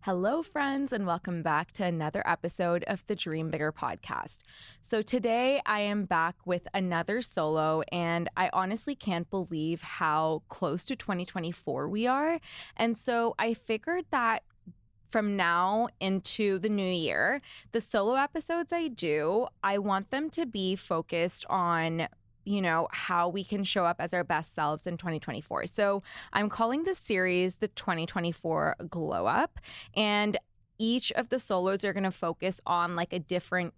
Hello, friends, and welcome back to another episode of the Dream Bigger podcast. So today I am back with another solo, and I honestly can't believe how close to 2024 we are. And so I figured that from now into the new year, the solo episodes I want them to be focused on how we can show up as our best selves in 2024. So I'm calling this series the 2024 Glow Up. And each of the solos are going to focus on like a different,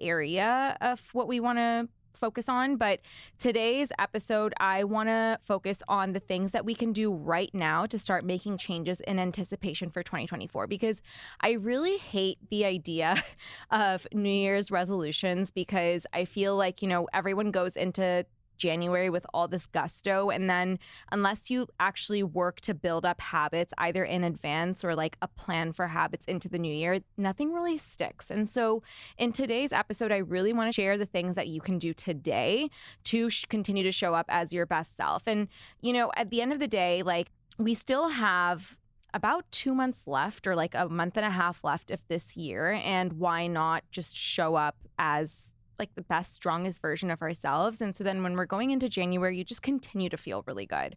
area of what we want to focus on. But today's episode, I want to focus on the things that we can do right now to start making changes in anticipation for 2024, because I really hate the idea of New Year's resolutions, because I feel like, everyone goes into January with all this gusto, and then unless you actually work to build up habits either in advance or like a plan for habits into the new year, nothing really sticks. And so in today's episode, I really want to share the things that you can do today to continue to show up as your best self. And at the end of the day, like, we still have about 2 months left, or like a month and a half left of this year, and why not just show up as like the best, strongest version of ourselves. And so then when we're going into January, you just continue to feel really good.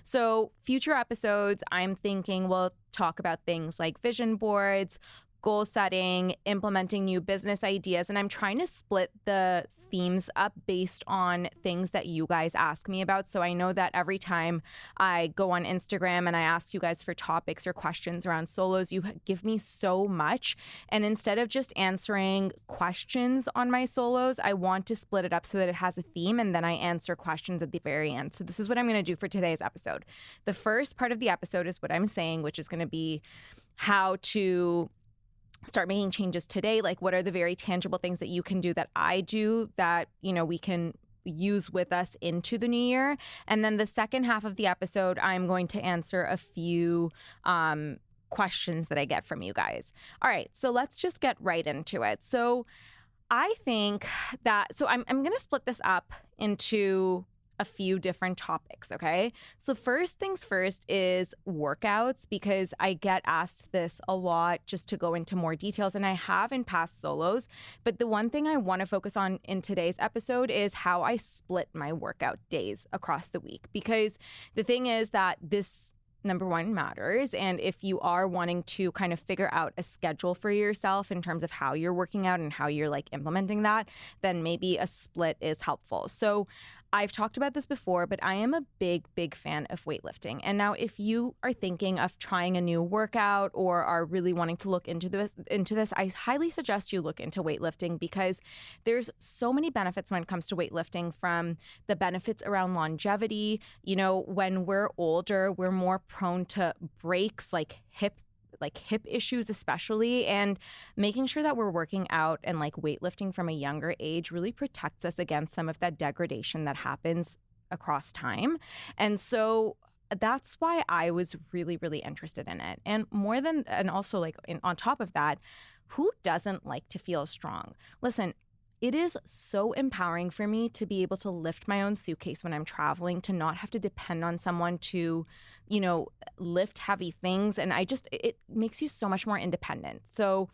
So future episodes, I'm thinking we'll talk about things like vision boards, goal setting, implementing new business ideas. And I'm trying to split the themes up based on things that you guys ask me about. So I know that every time I go on Instagram and I ask you guys for topics or questions around solos, you give me so much. And instead of just answering questions on my solos, I want to split it up so that it has a theme, and then I answer questions at the very end. So this is what I'm going to do for today's episode. The first part of the episode is what I'm saying, which is going to be how to start making changes today. Like, what are the very tangible things that you can do, that I do, that, we can use with us into the new year. And then the second half of the episode, I'm going to answer a few questions that I get from you guys. All right, so let's just get right into it. So I think that, I'm going to split this up into a few different topics, okay? So first things first is workouts, because I get asked this a lot, just to go into more details, and I have in past solos. But the one thing I want to focus on in today's episode is how I split my workout days across the week, because the thing is that this, number one, matters. And if you are wanting to kind of figure out a schedule for yourself in terms of how you're working out and how you're like implementing that, then maybe a split is helpful. So I've talked about this before, but I am a big, big fan of weightlifting. And now if you are thinking of trying a new workout or are really wanting to look into this, I highly suggest you look into weightlifting, because there's so many benefits when it comes to weightlifting, from the benefits around longevity. When we're older, we're more prone to breaks, like hip issues especially, and making sure that we're working out and like weightlifting from a younger age really protects us against some of that degradation that happens across time. And so that's why I was really, really interested in it. And also on top of that, who doesn't like to feel strong? Listen, it is so empowering for me to be able to lift my own suitcase when I'm traveling, to not have to depend on someone to, lift heavy things. And it makes you so much more independent. So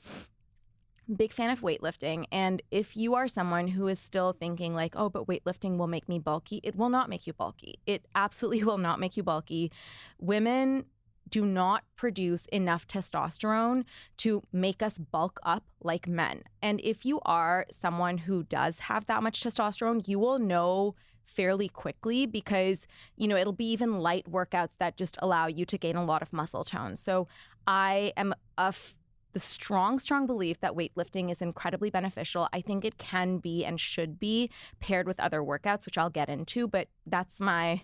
big fan of weightlifting. And if you are someone who is still thinking like, oh, but weightlifting will make me bulky, it will not make you bulky. It absolutely will not make you bulky. Women do not produce enough testosterone to make us bulk up like men. And if you are someone who does have that much testosterone, you will know fairly quickly, because, it'll be even light workouts that just allow you to gain a lot of muscle tone. So I am the strong belief that weightlifting is incredibly beneficial. I think it can be and should be paired with other workouts, which I'll get into, but that's my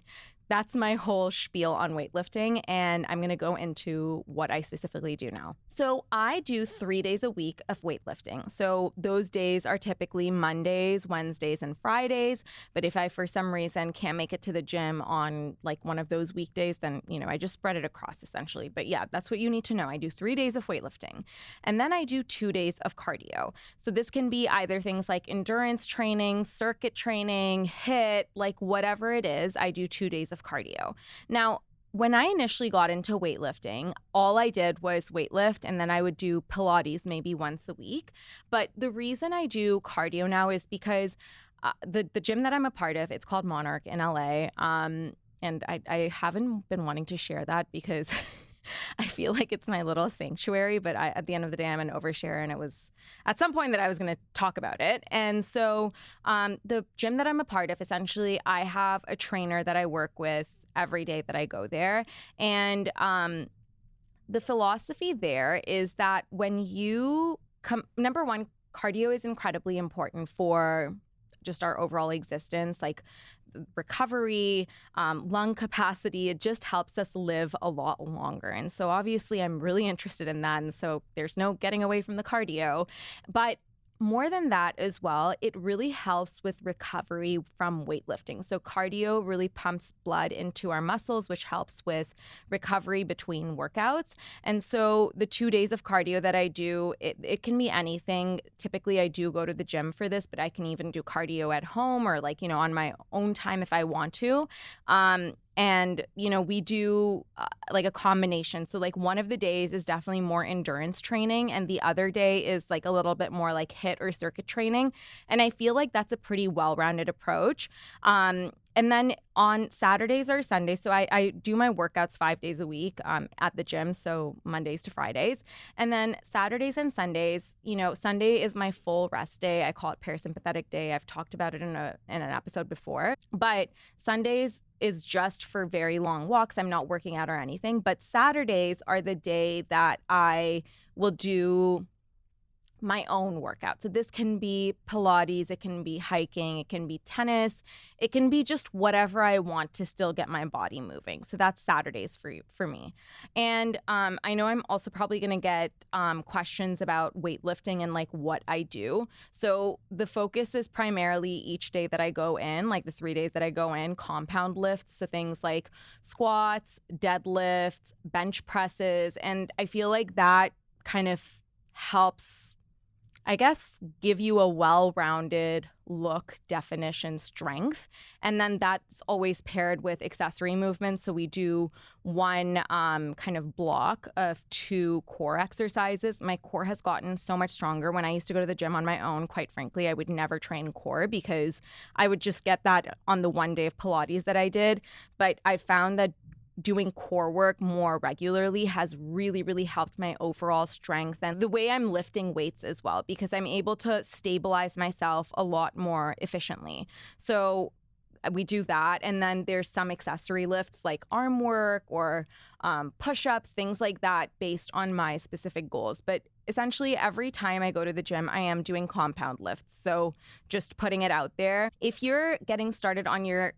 whole spiel on weightlifting, and I'm going to go into what I specifically do now. So I do 3 days a week of weightlifting. So those days are typically Mondays, Wednesdays, and Fridays. But if I, for some reason, can't make it to the gym on like one of those weekdays, then, I just spread it across essentially. But yeah, that's what you need to know. I do 3 days of weightlifting, and then I do 2 days of cardio. So this can be either things like endurance training, circuit training, HIIT, like whatever it is, I do 2 days of cardio. Now, when I initially got into weightlifting, all I did was weightlift and then I would do Pilates maybe once a week. But the reason I do cardio now is because the gym that I'm a part of, it's called Monarch in LA. And I haven't been wanting to share that because I feel like it's my little sanctuary. But at the end of the day, I'm an overshare. And it was at some point that I was going to talk about it. And so the gym that I'm a part of, essentially, I have a trainer that I work with every day that I go there. And the philosophy there is that when you number one, cardio is incredibly important for just our overall existence, like recovery, lung capacity. It just helps us live a lot longer. And so obviously I'm really interested in that. And so there's no getting away from the cardio. But more than that as well, it really helps with recovery from weightlifting. So cardio really pumps blood into our muscles, which helps with recovery between workouts. And so the 2 days of cardio that I do, it can be anything. Typically, I do go to the gym for this, but I can even do cardio at home or on my own time if I want to. And, we do like a combination. So like one of the days is definitely more endurance training and the other day is like a little bit more like HIIT or circuit training. And I feel like that's a pretty well-rounded approach. And then on Saturdays or Sundays, so I do my workouts 5 days a week at the gym, so Mondays to Fridays. And then Saturdays and Sundays, Sunday is my full rest day. I call it parasympathetic day. I've talked about it in an episode before. But Sundays is just for very long walks. I'm not working out or anything. But Saturdays are the day that I will do my own workout. So this can be Pilates, it can be hiking, it can be tennis, it can be just whatever I want to still get my body moving. So that's Saturdays for me. And I know I'm also probably going to get questions about weightlifting and like what I do. So the focus is primarily each day that I go in, like the 3 days that I go in, compound lifts. So things like squats, deadlifts, bench presses. And I feel like that kind of helps, I guess, give you a well-rounded look, definition, strength. And then that's always paired with accessory movements. So we do one kind of block of 2 core exercises. My core has gotten so much stronger. When I used to go to the gym on my own, quite frankly, I would never train core because I would just get that on the one day of Pilates that I did. But I found that doing core work more regularly has really, really helped my overall strength and the way I'm lifting weights as well, because I'm able to stabilize myself a lot more efficiently. So we do that. And then there's some accessory lifts like arm work or push-ups, things like that based on my specific goals. But essentially every time I go to the gym, I am doing compound lifts. So just putting it out there. If you're getting started on your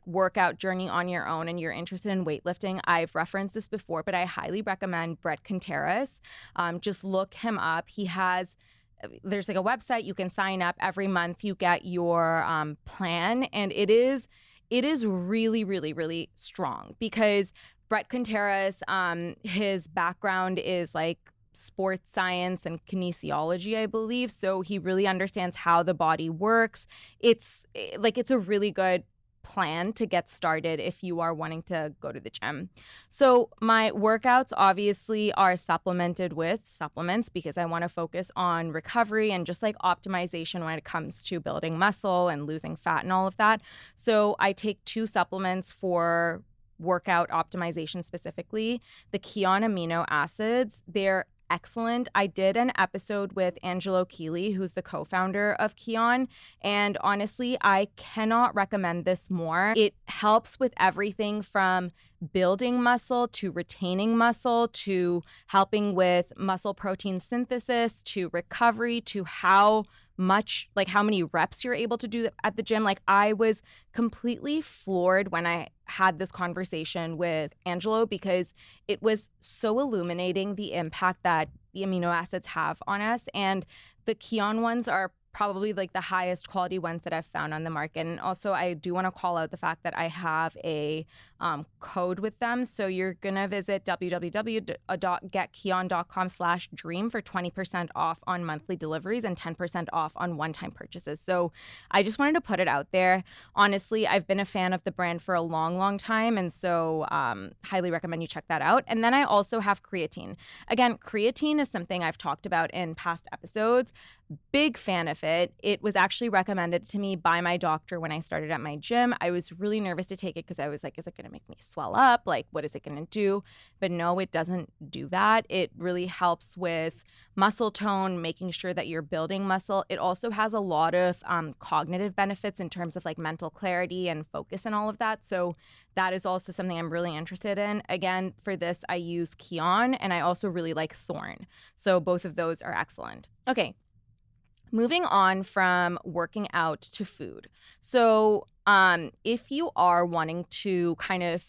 workout journey on your own and you're interested in weightlifting, I've referenced this before, but I highly recommend Brett Contreras. Just look him up. There's like a website, you can sign up every month, you get your plan, and it is really, really, really strong because Brett Contreras, his background is like sports science and kinesiology, I believe. So he really understands how the body works. It's a really good plan to get started if you are wanting to go to the gym. So my workouts obviously are supplemented with supplements because I want to focus on recovery and just like optimization when it comes to building muscle and losing fat and all of that. So I take 2 supplements for workout optimization specifically. The Kion amino acids, they're excellent. I did an episode with Angelo Keeley, who's the co-founder of Kion, and honestly, I cannot recommend this more. It helps with everything from building muscle to retaining muscle to helping with muscle protein synthesis to recovery to how many reps you're able to do at the gym. Like, I was completely floored when I had this conversation with Angelo because it was so illuminating the impact that the amino acids have on us. And the Kion ones are probably like the highest quality ones that I've found on the market. And also I do want to call out the fact that I have a code with them. So you're going to visit www.getkeon.com/dream for 20% off on monthly deliveries and 10% off on one-time purchases. So I just wanted to put it out there. Honestly, I've been a fan of the brand for a long, long time. And so highly recommend you check that out. And then I also have creatine. Again, creatine is something I've talked about in past episodes. Big fan of it. It was actually recommended to me by my doctor when I started at my gym. I was really nervous to take it because I was like, is it going to make me swell up? Like, what is it going to do? But no, it doesn't do that. It really helps with muscle tone, making sure that you're building muscle. It also has a lot of cognitive benefits in terms of like mental clarity and focus and all of that. So that is also something I'm really interested in. Again, for this, I use Keon, and I also really like Thorn. So both of those are excellent. Okay. Moving on from working out to food. So if you are wanting to kind of,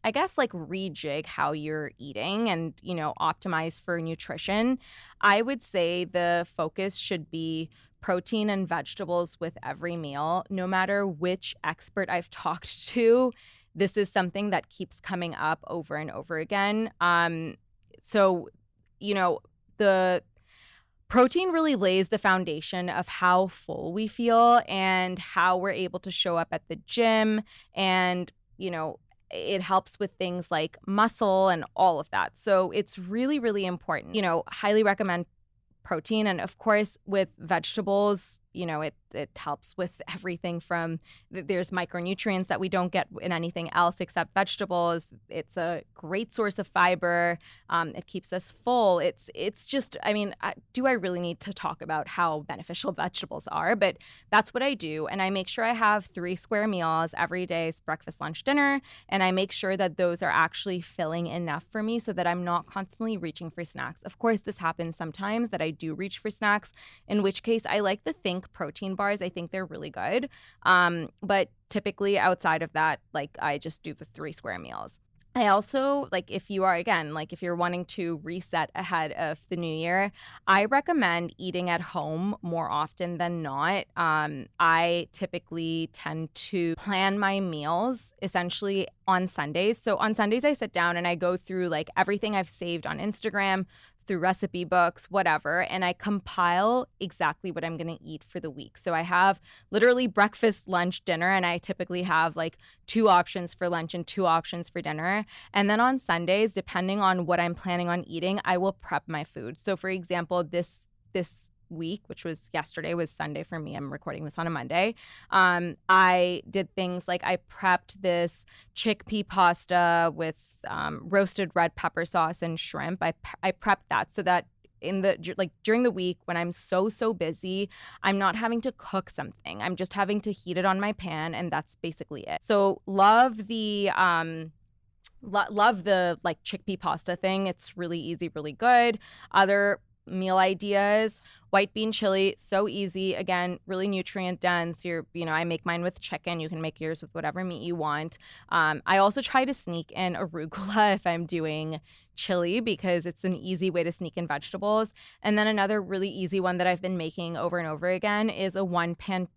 I guess, like rejig how you're eating and, you know, optimize for nutrition, I would say the focus should be protein and vegetables with every meal. No matter which expert I've talked to, this is something that keeps coming up over and over again. So, you know, the protein really lays the foundation of how full we feel and how we're able to show up at the gym. And, you know, it helps with things like muscle and all of that. So it's really, really important. You know, highly recommend protein. And of course, with vegetables, you know, it helps with everything from there's micronutrients that we don't get in anything else except vegetables. It's a great source of fiber. It keeps us full. It's just, I mean, do I really need to talk about how beneficial vegetables are? But that's what I do. And I make sure I have 3 square meals every day, breakfast, lunch, dinner. And I make sure that those are actually filling enough for me so that I'm not constantly reaching for snacks. Of course, this happens sometimes that I do reach for snacks, in which case I like the Think protein bars. I think they're really good. But typically outside of that, like I just do the 3 square meals. I also, like, if you are, again, like if you're wanting to reset ahead of the new year, I recommend eating at home more often than not. I typically tend to plan my meals essentially on Sundays. So on Sundays, I sit down and I go through like everything I've saved on Instagram, through recipe books, whatever, and I compile exactly what I'm going to eat for the week. So I have literally breakfast, lunch, dinner, and I typically have like 2 options for lunch and 2 options for dinner. And then on Sundays, depending on what I'm planning on eating, I will prep my food. So for example, this week, which was yesterday, was Sunday for me. I'm recording this on a Monday. I did things like I prepped this chickpea pasta with roasted red pepper sauce and shrimp. I prepped that so that during the week when I'm so busy, I'm not having to cook something. I'm just having to heat it on my pan, and that's basically it. So love the like chickpea pasta thing. It's really easy, really good. Other meal ideas: white bean chili, so easy. Again, really nutrient dense. I make mine with chicken. You can make yours with whatever meat you want. I also try to sneak in arugula if I'm doing chili because it's an easy way to sneak in vegetables. And then another really easy one that I've been making over and over again is a one pan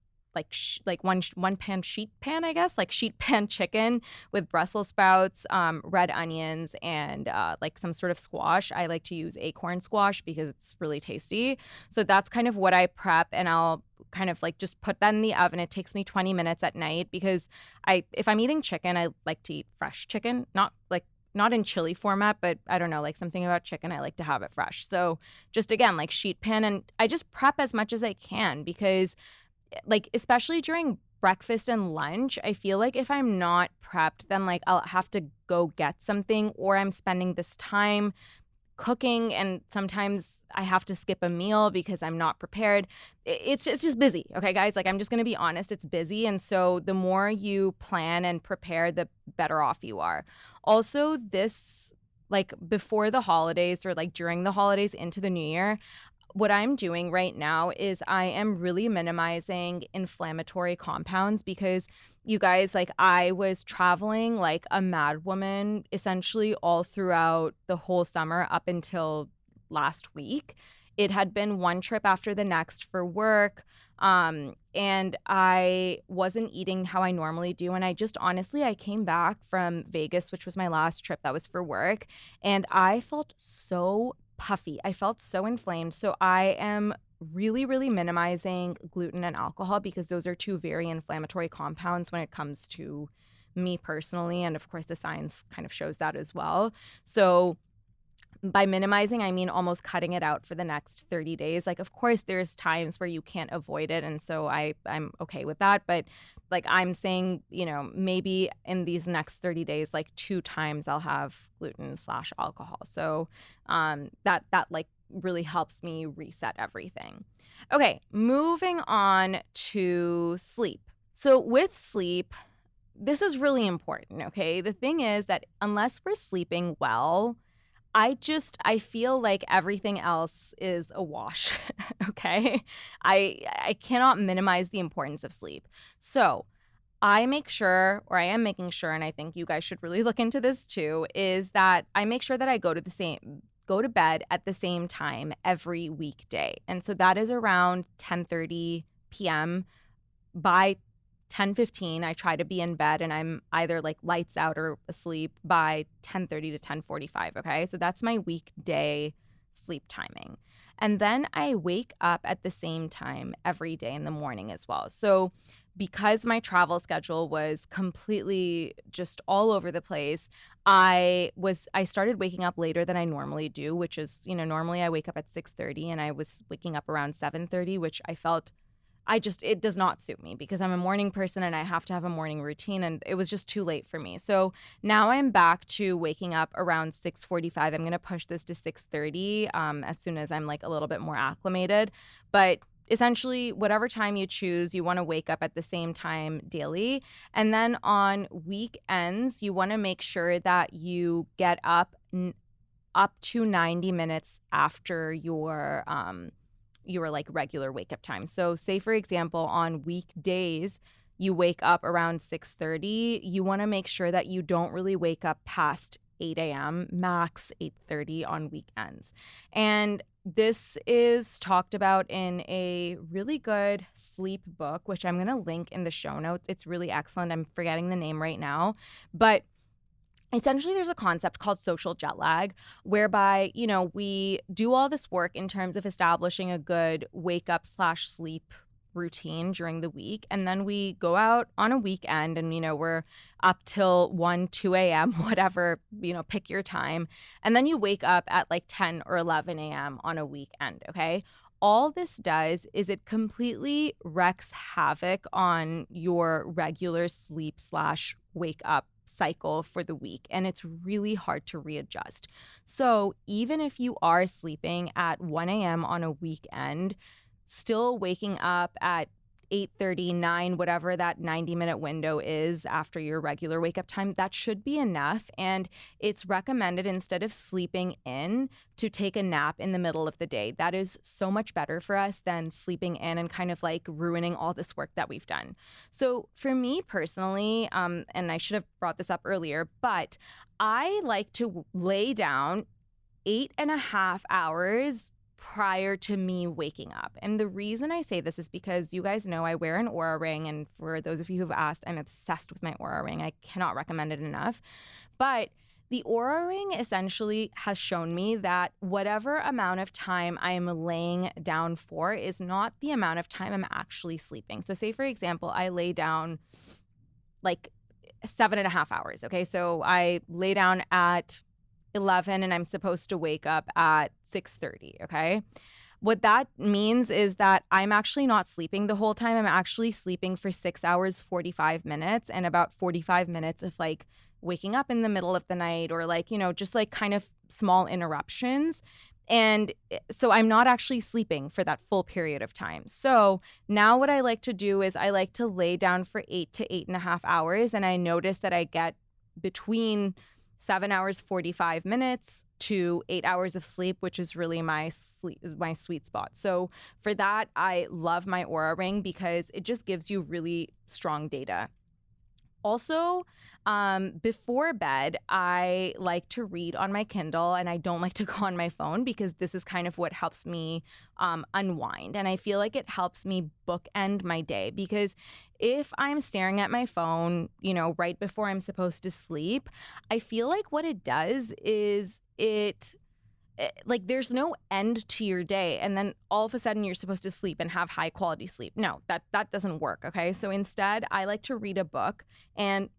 sheet pan, I guess, like sheet pan chicken with Brussels sprouts, red onions, and like some sort of squash. I like to use acorn squash because it's really tasty. So that's kind of what I prep, and I'll kind of like just put that in the oven. It takes me 20 minutes at night because if I'm eating chicken, I like to eat fresh chicken, not in chili format, but I don't know, like something about chicken, I like to have it fresh. So just again, like sheet pan, and I just prep as much as I can because like especially during breakfast and lunch, I feel like if I'm not prepped, then like I'll have to go get something, or I'm spending this time cooking and sometimes I have to skip a meal because I'm not prepared. It's just busy. Okay, guys, like I'm just going to be honest, it's busy. And so the more you plan and prepare, the better off you are. Also, this like before the holidays or like during the holidays into the new year, what I'm doing right now is I am really minimizing inflammatory compounds because you guys, like I was traveling like a mad woman essentially all throughout the whole summer up until last week. it had been one trip after the next for work. And I wasn't eating how I normally do. And I just honestly, I came back from Vegas, which was my last trip that was for work. And I felt so puffy. I felt so inflamed. So I am really, really minimizing gluten and alcohol because those are two very inflammatory compounds when it comes to me personally. And of course, the science kind of shows that as well. So by minimizing, I mean almost cutting it out for the next 30 days. Like, of course, there's times where you can't avoid it. And so I'm okay with that. But like I'm saying, maybe in these next 30 days, like 2 times I'll have gluten/alcohol. So that like really helps me reset everything. Okay, moving on to sleep. So with sleep, this is really important, okay? The thing is that unless we're sleeping well, I feel like everything else is a wash, okay? I cannot minimize the importance of sleep. So I make sure, or I am making sure, and I think you guys should really look into this too, is that I make sure that I go to bed at the same time every weekday. And so that is around 10:30 p.m. By 10:15, I try to be in bed and I'm either like lights out or asleep by 10:30 to 10:45, okay? So that's my weekday sleep timing. And then I wake up at the same time every day in the morning as well. So because my travel schedule was completely just all over the place, I started waking up later than I normally do, which is, normally I wake up at 6:30 and I was waking up around 7:30, which it does not suit me because I'm a morning person and I have to have a morning routine, and it was just too late for me. So now I'm back to waking up around 6:45. I'm going to push this to 6:30 as soon as I'm like a little bit more acclimated. But essentially, whatever time you choose, you want to wake up at the same time daily. And then on weekends, you want to make sure that you get up to 90 minutes after your like regular wake up time. So say for example, on weekdays, you wake up around 6:30, you want to make sure that you don't really wake up past 8 a.m., max 8:30 on weekends. And this is talked about in a really good sleep book, which I'm going to link in the show notes. It's really excellent. I'm forgetting the name right now, but essentially, there's a concept called social jet lag, whereby, we do all this work in terms of establishing a good wake up/sleep routine during the week. And then we go out on a weekend and, we're up till 1, 2 a.m., whatever, pick your time. And then you wake up at like 10 or 11 a.m. on a weekend, okay? All this does is it completely wreaks havoc on your regular sleep/wake up cycle for the week, and it's really hard to readjust. So even if you are sleeping at 1 a.m. on a weekend, still waking up at 8:30, 9, whatever that 90-minute window is after your regular wake up time, that should be enough. And it's recommended, instead of sleeping in, to take a nap in the middle of the day. That is so much better for us than sleeping in and kind of like ruining all this work that we've done. So for me personally, and I should have brought this up earlier, but I like to lay down 8.5 hours prior to me waking up. And the reason I say this is because you guys know I wear an Oura ring. And for those of you who've asked, I'm obsessed with my Oura ring. I cannot recommend it enough. But the Oura ring essentially has shown me that whatever amount of time I am laying down for is not the amount of time I'm actually sleeping. So say, for example, I lay down like 7.5 hours. Okay. So I lay down at 11 and I'm supposed to wake up at 6:30, okay? What that means is that I'm actually not sleeping the whole time. I'm actually sleeping for 6 hours, 45 minutes, and about 45 minutes of like waking up in the middle of the night or like, just like kind of small interruptions. And so I'm not actually sleeping for that full period of time. So now what I like to do is I like to lay down for 8 to 8.5 hours, and I notice that I get between 7 hours, 45 minutes to 8 hours of sleep, which is really my sweet spot. So for that, I love my Oura ring because it just gives you really strong data. Also, Before bed, I like to read on my Kindle, and I don't like to go on my phone because this is kind of what helps me unwind. And I feel like it helps me bookend my day because if I'm staring at my phone, right before I'm supposed to sleep, I feel like what it does is like there's no end to your day, and then all of a sudden you're supposed to sleep and have high quality sleep. No, that doesn't work. Okay, so instead I like to read a book, and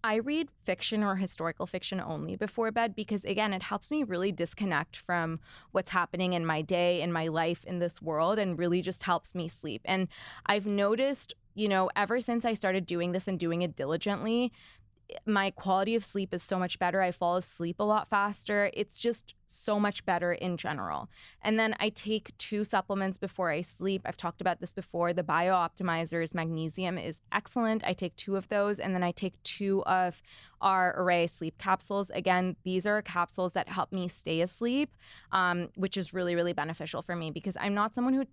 I read fiction or historical fiction only before bed because, again, it helps me really disconnect from what's happening in my day, in my life, in this world, and really just helps me sleep. And I've noticed, ever since I started doing this and doing it diligently, my quality of sleep is so much better. I fall asleep a lot faster. It's just so much better in general. And then I take 2 supplements before I sleep. I've talked about this before. The BioOptimizer's magnesium is excellent. I take 2 of those, and then I take 2 of our Array sleep capsules. Again, these are capsules that help me stay asleep, which is really, really beneficial for me because I'm not someone who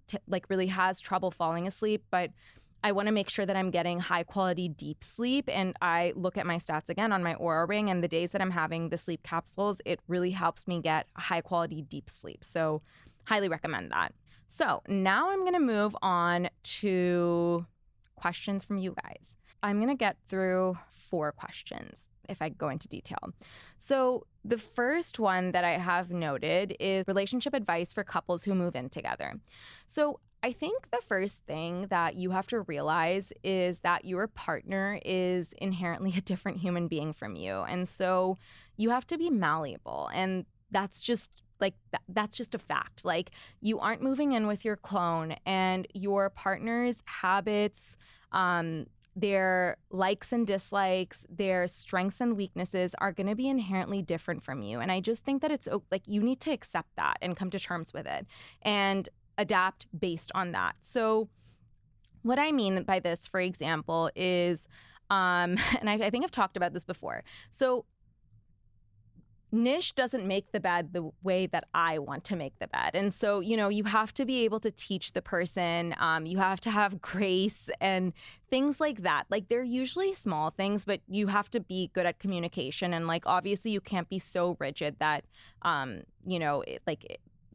really has trouble falling asleep, but I want to make sure that I'm getting high quality deep sleep. And I look at my stats again on my Aura Ring, and the days that I'm having the sleep capsules, it really helps me get high quality deep sleep. So highly recommend that. So now I'm going to move on to questions from you guys. I'm going to get through 4 questions if I go into detail. So the first one that I have noted is relationship advice for couples who move in together. So I think the first thing that you have to realize is that your partner is inherently a different human being from you. And so you have to be malleable. And that's just that's just a fact. Like, you aren't moving in with your clone, and your partner's habits, their likes and dislikes, their strengths and weaknesses are going to be inherently different from you. And I just think that it's you need to accept that and come to terms with it and adapt based on that. So what I mean by this, for example, is, and I think I've talked about this before. So Nish doesn't make the bed the way that I want to make the bed. And so, you have to be able to teach the person. You have to have grace and things like that. Like, they're usually small things, but you have to be good at communication. And obviously you can't be so rigid that,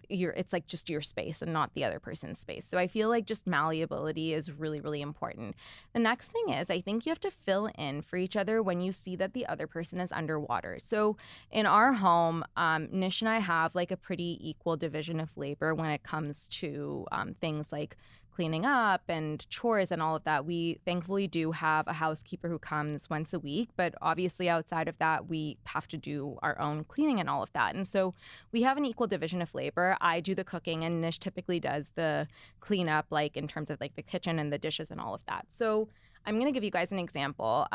it's like just your space and not the other person's space. So I feel like just malleability is really, really important. The next thing is, I think you have to fill in for each other when you see that the other person is underwater. So in our home, Nish and I have a pretty equal division of labor when it comes to things like cleaning up and chores and all of that. We thankfully do have a housekeeper who comes once a week, but obviously outside of that, we have to do our own cleaning and all of that. And so we have an equal division of labor. I do the cooking, and Nish typically does the cleanup, in terms of the kitchen and the dishes and all of that. So I'm going to give you guys an example.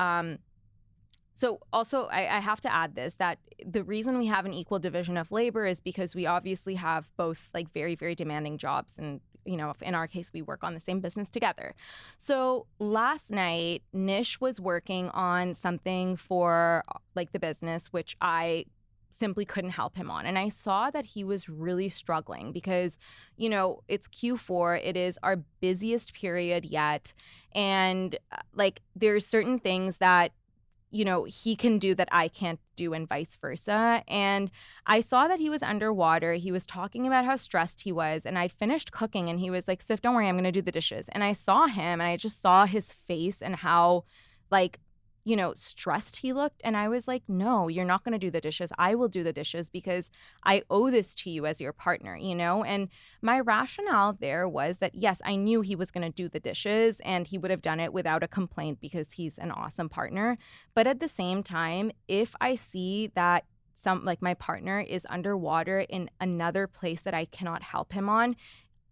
So also, I have to add this, that the reason we have an equal division of labor is because we obviously have both very, very demanding jobs. And, in our case, we work on the same business together. So last night, Nish was working on something for the business, which I simply couldn't help him on. And I saw that he was really struggling because, it's Q4. It is our busiest period yet. And there's certain things that he can do that I can't do, and vice versa. And I saw that he was underwater. He was talking about how stressed he was. And I'd finished cooking, and he was like, Sif, don't worry, I'm going to do the dishes. And I saw him, and I just saw his face and how stressed he looked. And I was like, no, you're not going to do the dishes. I will do the dishes because I owe this to you as your partner, And my rationale there was that, yes, I knew he was going to do the dishes, and he would have done it without a complaint because he's an awesome partner. But at the same time, if I see that my partner is underwater in another place that I cannot help him on,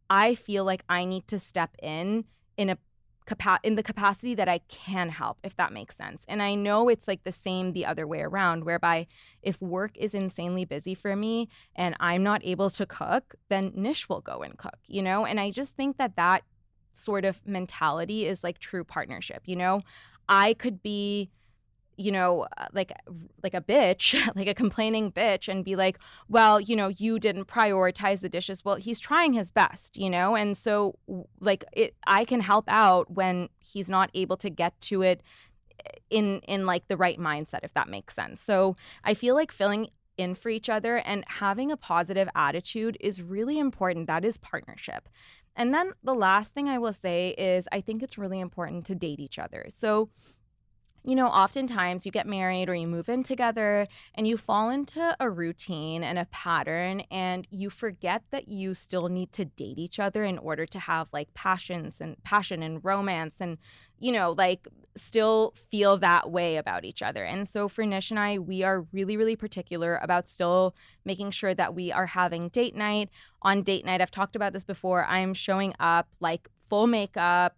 I feel like I need to step in the capacity that I can help, if that makes sense. And I know it's the same the other way around, whereby if work is insanely busy for me and I'm not able to cook, then Nish will go and cook, And I just think that sort of mentality is true partnership. I could be like a bitch, like a complaining bitch, and be like, well, you didn't prioritize the dishes. Well, he's trying his best, and so I can help out when he's not able to get to it in like the right mindset, if that makes sense. So I feel like filling in for each other and having a positive attitude is really important. That is partnership. And then the last thing I will say is I think it's really important to date each other. So oftentimes you get married or you move in together and you fall into a routine and a pattern, and you forget that you still need to date each other in order to have like passion and romance and, like still feel that way about each other. And so for Nish and I, we are really, really particular about still making sure that we are having date night. On date night, I've talked about this before, I'm showing up like full makeup,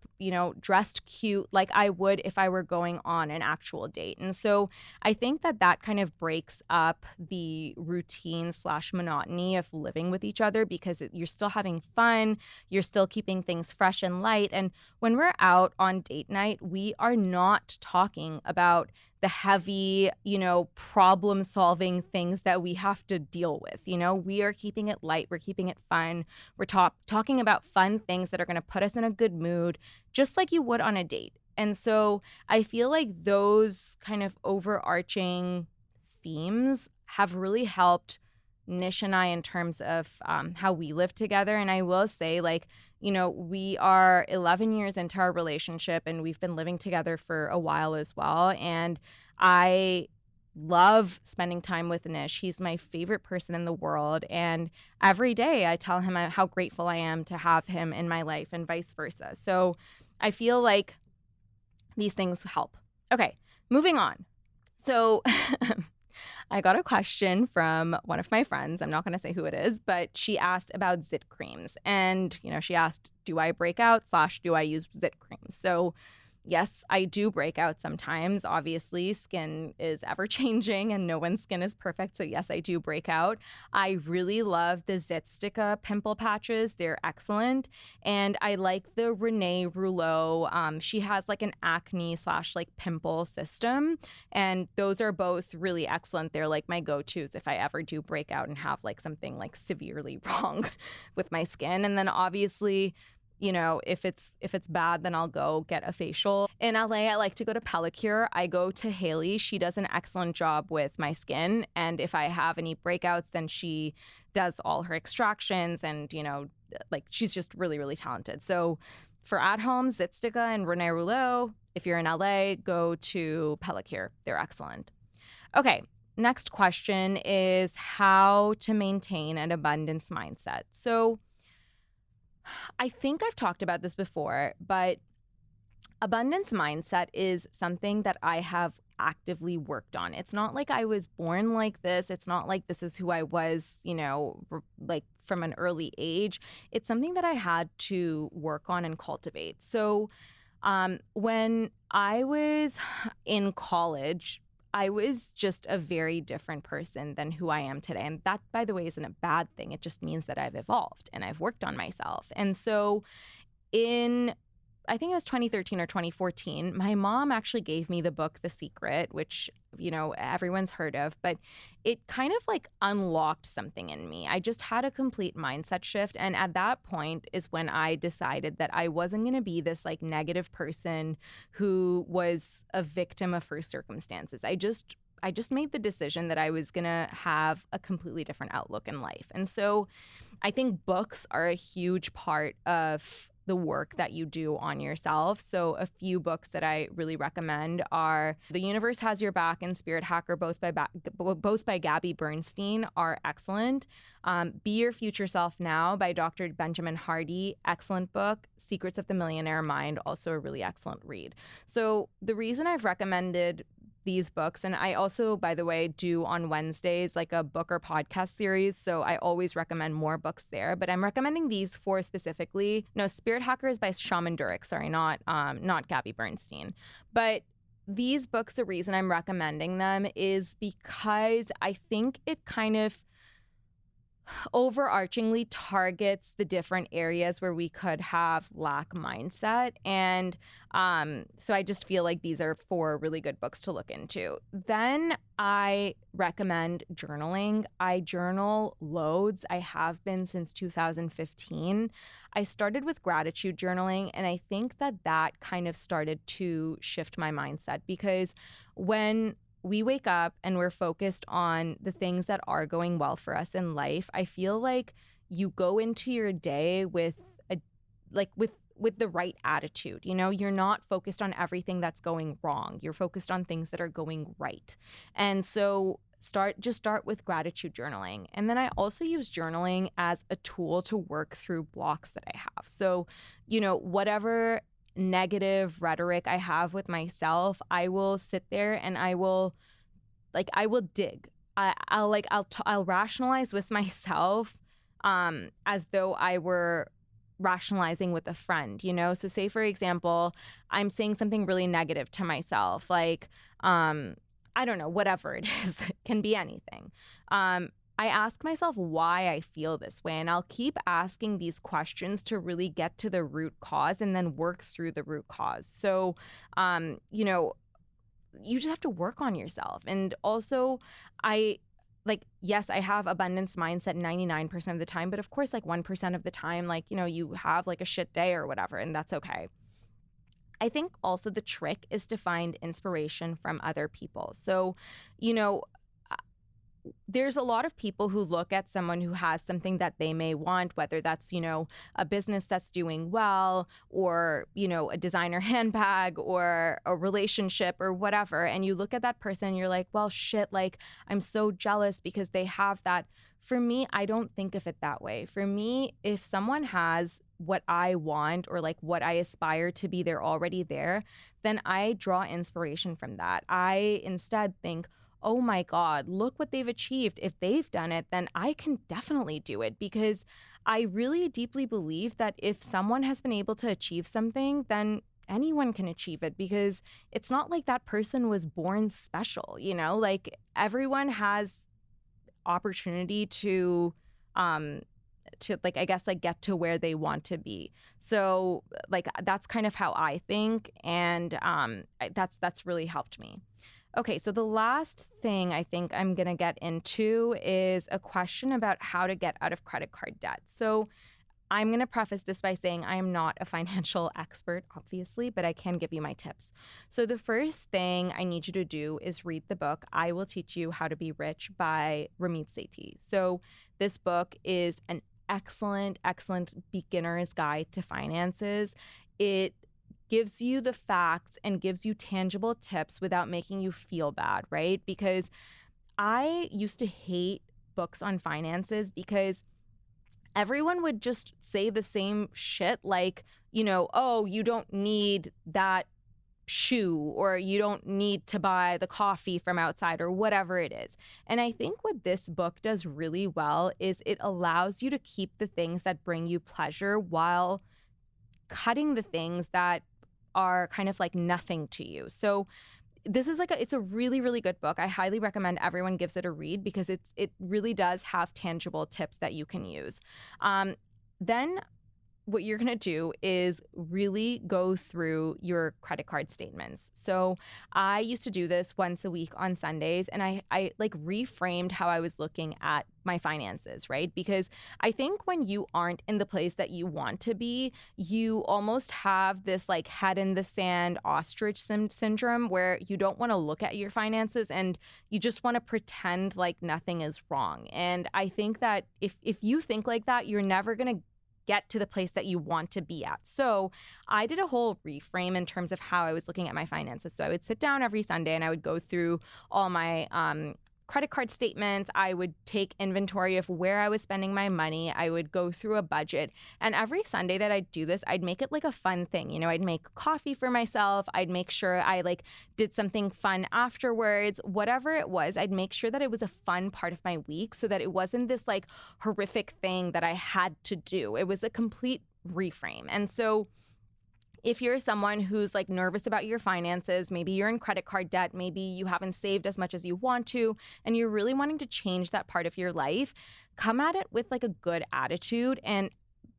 dressed cute like I would if I were going on an actual date. And so I think that kind of breaks up the routine / monotony of living with each other, because you're still having fun, you're still keeping things fresh and light. And when we're out on date night, we are not talking about the heavy, problem solving things that we have to deal with. We are keeping it light. We're keeping it fun. We're talking about fun things that are going to put us in a good mood, just like you would on a date. And so I feel like those kind of overarching themes have really helped Nish and I in terms of how we live together. And I will say, like, we are 11 years into our relationship and we've been living together for a while as well. And I love spending time with Nish. He's my favorite person in the world. And every day I tell him how grateful I am to have him in my life and vice versa. So I feel like these things help. Okay, moving on. So I got a question from one of my friends. I'm not going to say who it is, but she asked about zit creams. And, she asked, do I break out / do I use zit creams? So yes, I do break out sometimes. Obviously, skin is ever changing and no one's skin is perfect. So yes, I do break out. I really love the Zitstica pimple patches. They're excellent. And I like the Renee Rouleau. She has like an acne / like pimple system. And those are both really excellent. They're like my go-tos if I ever do break out and have like something like severely wrong with my skin. And then obviously, if it's bad, then I'll go get a facial. In LA, I like to go to Pellicure. I go to Haley. She does an excellent job with my skin. And if I have any breakouts, then she does all her extractions and, like she's just really, really talented. So for at home, Zitstica and Renee Rouleau. If you're in LA, go to Pellicure. They're excellent. Okay. Next question is how to maintain an abundance mindset. So I think I've talked about this before, but abundance mindset is something that I have actively worked on. It's not like I was born like this. It's not like this is who I was, like from an early age. It's something that I had to work on and cultivate. So when I was in college, I was just a very different person than who I am today. And that, by the way, isn't a bad thing. It just means that I've evolved and I've worked on myself. And so I think it was 2013 or 2014, my mom actually gave me the book, The Secret, which, everyone's heard of, but it kind of like unlocked something in me. I just had a complete mindset shift. And at that point is when I decided that I wasn't going to be this like negative person who was a victim of her circumstances. I just made the decision that I was going to have a completely different outlook in life. And so I think books are a huge part of the work that you do on yourself. So a few books that I really recommend are The Universe Has Your Back and Spirit Hacker, both by Gabby Bernstein, are excellent. Be Your Future Self Now by Dr. Benjamin Hardy, excellent book. Secrets of the Millionaire Mind, also a really excellent read. So the reason I've recommended these books, and I also, by the way, do on Wednesdays like a book or podcast series, so I always recommend more books there, but I'm recommending these four specifically. No, Spirit Hacker is by Shaman Durek, sorry, not Gabby Bernstein. But these books, the reason I'm recommending them is because I think it kind of overarchingly targets the different areas where we could have lack mindset. And so I just feel like these are 4 really good books to look into. Then I recommend journaling. I journal loads. I have been since 2015. I started with gratitude journaling, and I think that kind of started to shift my mindset, because when we wake up and we're focused on the things that are going well for us in life, I feel like you go into your day with with the right attitude. You're not focused on everything that's going wrong. You're focused on things that are going right. And so start with gratitude journaling. And then I also use journaling as a tool to work through blocks that I have. So, whatever negative rhetoric I have with myself, I will sit there and I will dig. I'll rationalize with myself as though I were rationalizing with a friend. So say, for example, I'm saying something really negative to myself, like I don't know, whatever it is. It can be anything. I ask myself why I feel this way, and I'll keep asking these questions to really get to the root cause and then work through the root cause. So, you just have to work on yourself. And also, yes, I have abundance mindset 99% of the time, but of course, 1% of the time, you have a shit day or whatever, and that's okay. I think also the trick is to find inspiration from other people. So, there's a lot of people who look at someone who has something that they may want, whether that's, a business that's doing well, or, a designer handbag, or a relationship or whatever. And you look at that person and you're like, well, shit, I'm so jealous because they have that. For me, I don't think of it that way. For me, if someone has what I want, or what I aspire to be, they're already there, then I draw inspiration from that. I instead think, oh my God, look what they've achieved. If they've done it, then I can definitely do it, because I really deeply believe that if someone has been able to achieve something, then anyone can achieve it, because it's not like that person was born special, everyone has opportunity to I guess get to where they want to be. So that's kind of how I think, and that's really helped me. Okay, so the last thing I think I'm going to get into is a question about how to get out of credit card debt. So I'm going to preface this by saying I am not a financial expert, obviously, but I can give you my tips. So the first thing I need you to do is read the book, I Will Teach You How to Be Rich by Ramit Sethi. So this book is an excellent beginner's guide to finances. It gives you the facts and gives you tangible tips without making you feel bad, right? Because I used to hate books on finances, because everyone would just say the same shit, oh, you don't need that shoe, or you don't need to buy the coffee from outside, or whatever it is. And I think what this book does really well is it allows you to keep the things that bring you pleasure while cutting the things that are kind of nothing to you. So this is it's a really, really good book. I highly recommend everyone gives it a read, because it really does have tangible tips that you can use. Then what you're going to do is really go through your credit card statements. So I used to do this once a week on Sundays, and I reframed how I was looking at my finances, right? Because I think when you aren't in the place that you want to be, you almost have this head in the sand ostrich syndrome, where you don't want to look at your finances and you just want to pretend like nothing is wrong. And I think that if you think like that, you're never going to get to the place that you want to be at. So I did a whole reframe in terms of how I was looking at my finances. So I would sit down every Sunday and I would go through all my credit card statements. I would take inventory of where I was spending my money. I would go through a budget. And every Sunday that I'd do this, I'd make it a fun thing. I'd make coffee for myself. I'd make sure I did something fun afterwards. Whatever it was, I'd make sure that it was a fun part of my week, so that it wasn't this horrific thing that I had to do. It was a complete reframe. And so if you're someone who's like nervous about your finances, maybe you're in credit card debt, maybe you haven't saved as much as you want to, and you're really wanting to change that part of your life, come at it with like a good attitude and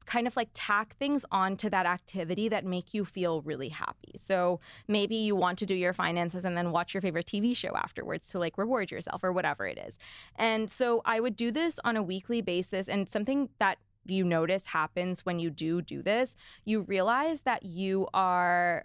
kind of like tack things onto that activity that make you feel really happy. So maybe you want to do your finances and then watch your favorite TV show afterwards to like reward yourself or whatever it is. And so I would do this on a weekly basis, and something that you notice happens when you do this, you realize that you are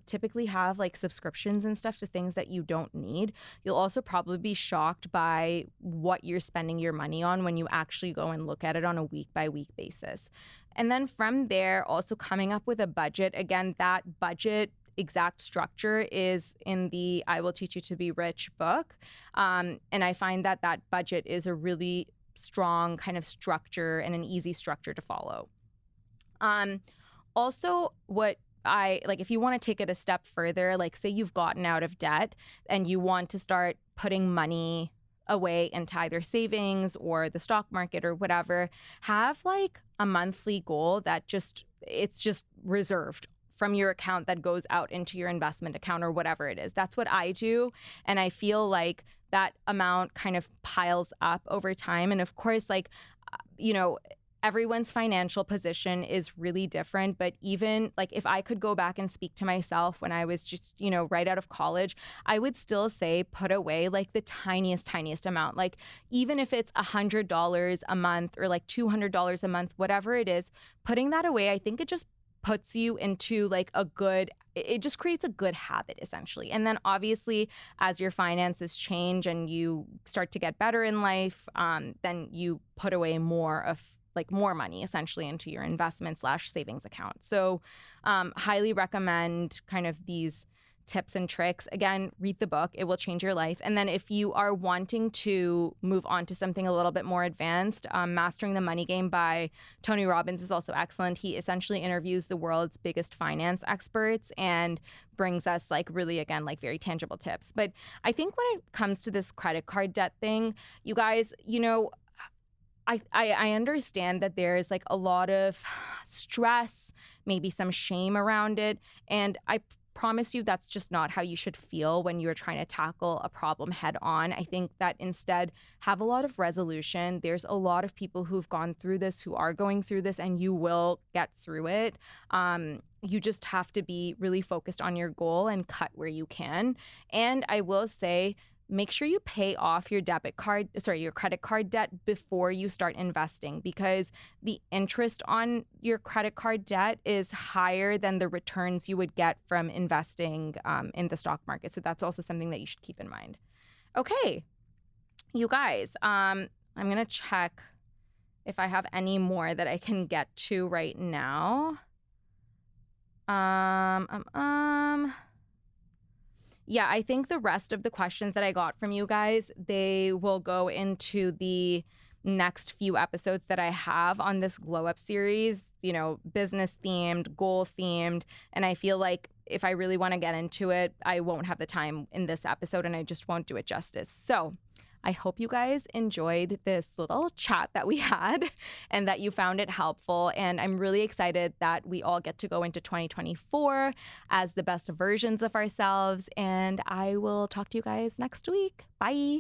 typically have like subscriptions and stuff to things that you don't need. You'll also probably be shocked by what you're spending your money on when you actually go and look at it on a week by week basis. And then from there, also coming up with a budget. Again, that budget exact structure is in the I Will Teach You to Be Rich book. And I find that that budget is a really strong kind of structure and an easy structure to follow. Also, what I like, if you want to take it a step further, like say you've gotten out of debt and you want to start putting money away into either savings or the stock market or whatever, have like a monthly goal that it's just reserved from your account that goes out into your investment account or whatever it is. That's what I do. And I feel like that amount kind of piles up over time. And of course, like, everyone's financial position is really different. But even like if I could go back and speak to myself when I was just, right out of college, I would still say put away like the tiniest amount. Like even if it's $100 a month or like $200 a month, whatever it is, putting that away, I think it just puts you into like it just creates a good habit essentially. And then obviously as your finances change and you start to get better in life, then you put away more money essentially into your investment / savings account. So highly recommend kind of these tips and tricks. Again, read the book. It will change your life. And then if you are wanting to move on to something a little bit more advanced, Mastering the Money Game by Tony Robbins is also excellent. He essentially interviews the world's biggest finance experts and brings us like really, again, like very tangible tips. But I think when it comes to this credit card debt thing, you guys, I understand that there is like a lot of stress, maybe some shame around it. And I promise you that's just not how you should feel when you're trying to tackle a problem head on. I think that instead have a lot of resolution. There's a lot of people who've gone through this, who are going through this, and you will get through it. You just have to be really focused on your goal and cut where you can. And I will say, make sure you pay off your your credit card debt before you start investing, because the interest on your credit card debt is higher than the returns you would get from investing in the stock market. So that's also something that you should keep in mind. Okay, you guys, I'm going to check if I have any more that I can get to right now. Yeah, I think the rest of the questions that I got from you guys, they will go into the next few episodes that I have on this Glow Up series, business themed, goal themed. And I feel like if I really want to get into it, I won't have the time in this episode and I just won't do it justice. So I hope you guys enjoyed this little chat that we had and that you found it helpful. And I'm really excited that we all get to go into 2024 as the best versions of ourselves. And I will talk to you guys next week. Bye.